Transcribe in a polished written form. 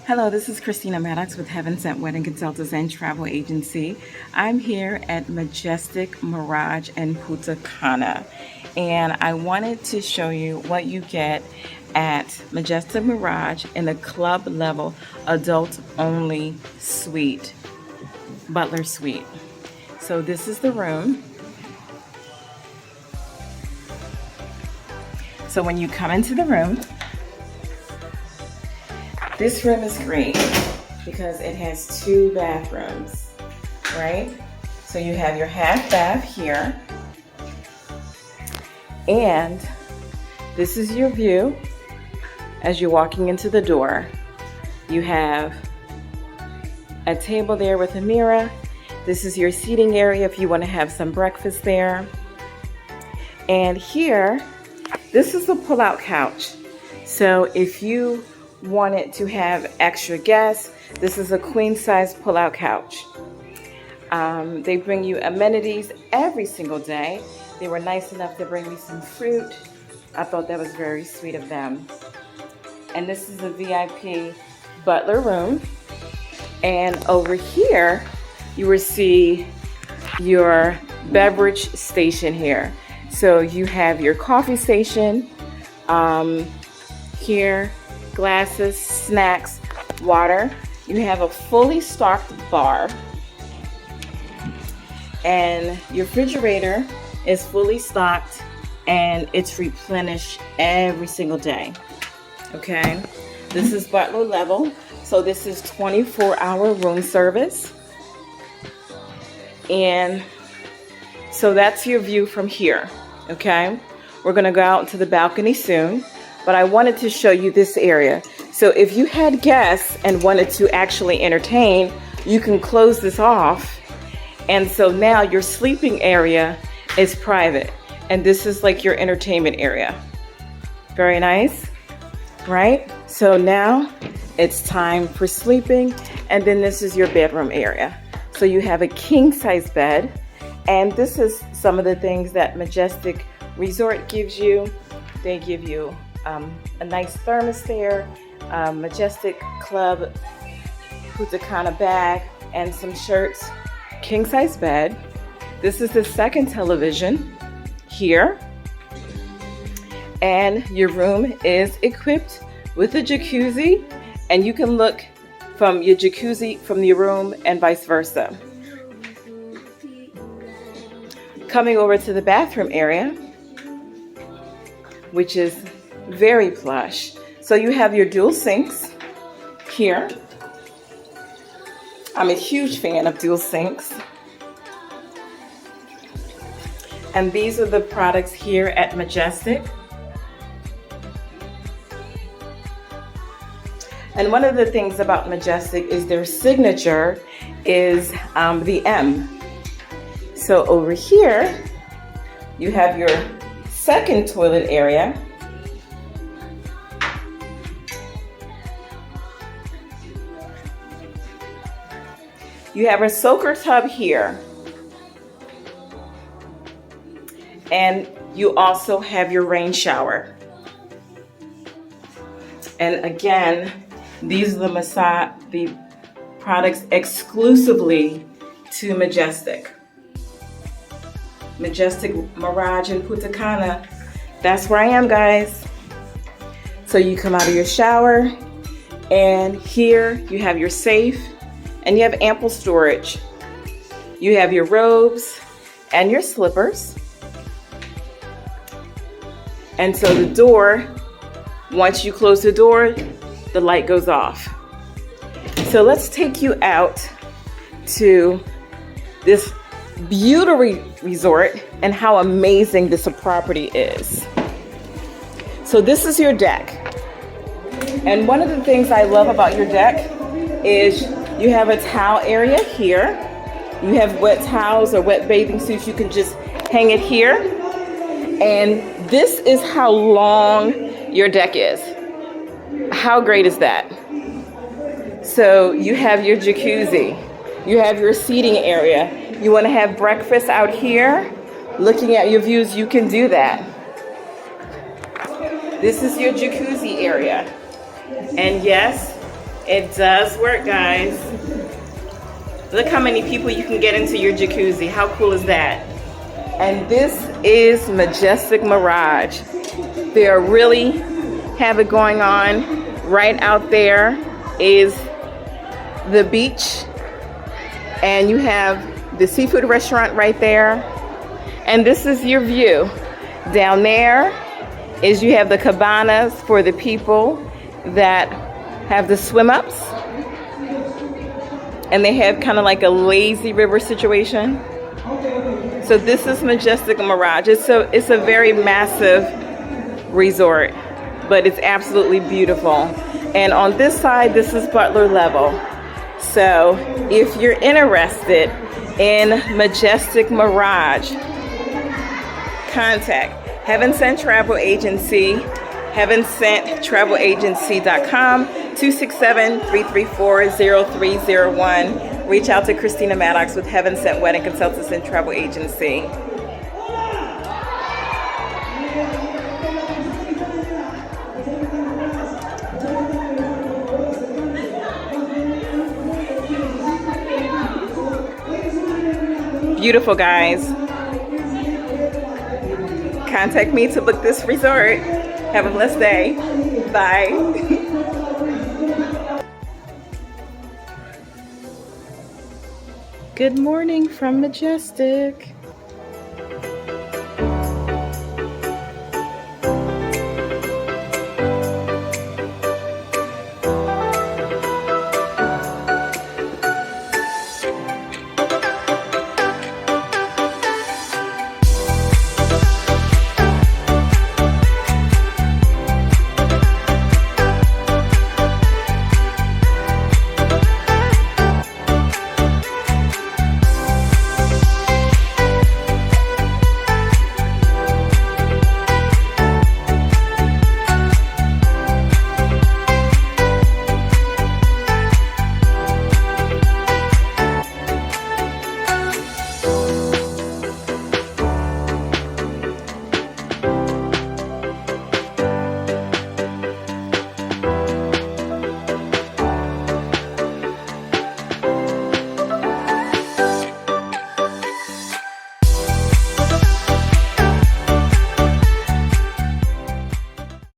Hello, this is Christina Maddox with Heaven Sent Wedding Consultants and Travel Agency. I'm here at Majestic, Mirage, and Punta Cana, and I wanted to show you what you get at Majestic Mirage in a club level, adult only suite, butler suite. So this is the room. So when you come into the room, this room is great because it has 2 bathrooms, right? So you have your half bath here, and this is your view as you're walking into the door. You have a table there with a mirror. This is your seating area if you want to have some breakfast there. And here, this is a pull-out couch. So if you wanted to have extra guests, this is a queen size pull-out couch. They bring you amenities every single day. They were nice enough to bring me some fruit. I thought that was very sweet of them. And this is a VIP butler room. And over here, you will see your beverage station here. So you have your coffee station here, glasses, snacks, water. You have a fully stocked bar, and your refrigerator is fully stocked and it's replenished every single day. Okay, this is butler level, so this is 24-hour room service. And so that's your view from here. Okay, we're gonna go out to the balcony soon, but I wanted to show you this area. So if you had guests and wanted to actually entertain, you can close this off. And so now your sleeping area is private. And this is like your entertainment area. Very nice, right? So now it's time for sleeping. And then this is your bedroom area. So you have a king size bed. And this is some of the things that Majestic Resort gives you. They give you a nice thermos there, Majestic Club Punta Cana bag, and some shirts, king size bed. This is the second television here. And your room is equipped with a jacuzzi, and you can look from your jacuzzi from your room and vice versa. Coming over to the bathroom area, which is very plush. So you have your dual sinks here. I'm a huge fan of dual sinks. And these are the products here at Majestic. And one of the things about Majestic is their signature is the M. So over here, you have your second toilet area. You have a soaker tub here. And you also have your rain shower. And again, these are the products exclusively to Majestic. Majestic Mirage in Punta Cana. That's where I am, guys. So you come out of your shower, and here you have your safe, and you have ample storage. You have your robes and your slippers. And so the door, once you close the door, the light goes off. So let's take you out to this beautiful resort and how amazing this property is. So this is your deck. And one of the things I love about your deck is you have a towel area here. You have wet towels or wet bathing suits. You can just hang it here. And this is how long your deck is. How great is that? So you have your jacuzzi. You have your seating area. You want to have breakfast out here, looking at your views, you can do that. This is your jacuzzi area. And yes, it does work, guys. Look how many people you can get into your jacuzzi. How cool is that? And this is Majestic Mirage. They really have it going on. Right out there is the beach. And you have the seafood restaurant right there. And this is your view. Down there is you have the cabanas for the people that have the swim ups. And they have kind of like a lazy river situation. So this is Majestic Mirage. It's a very massive resort, but it's absolutely beautiful. And on this side, this is Butler level. So if you're interested in Majestic Mirage, contact Heaven Sent Travel Agency, heavensenttravelagency.com, 267-334-0301. Reach out to Christina Maddox with Heaven Sent Wedding Consultants and Travel Agency. Beautiful, guys. Contact me to book this resort. Have a blessed day. Bye. Good morning from Majestic.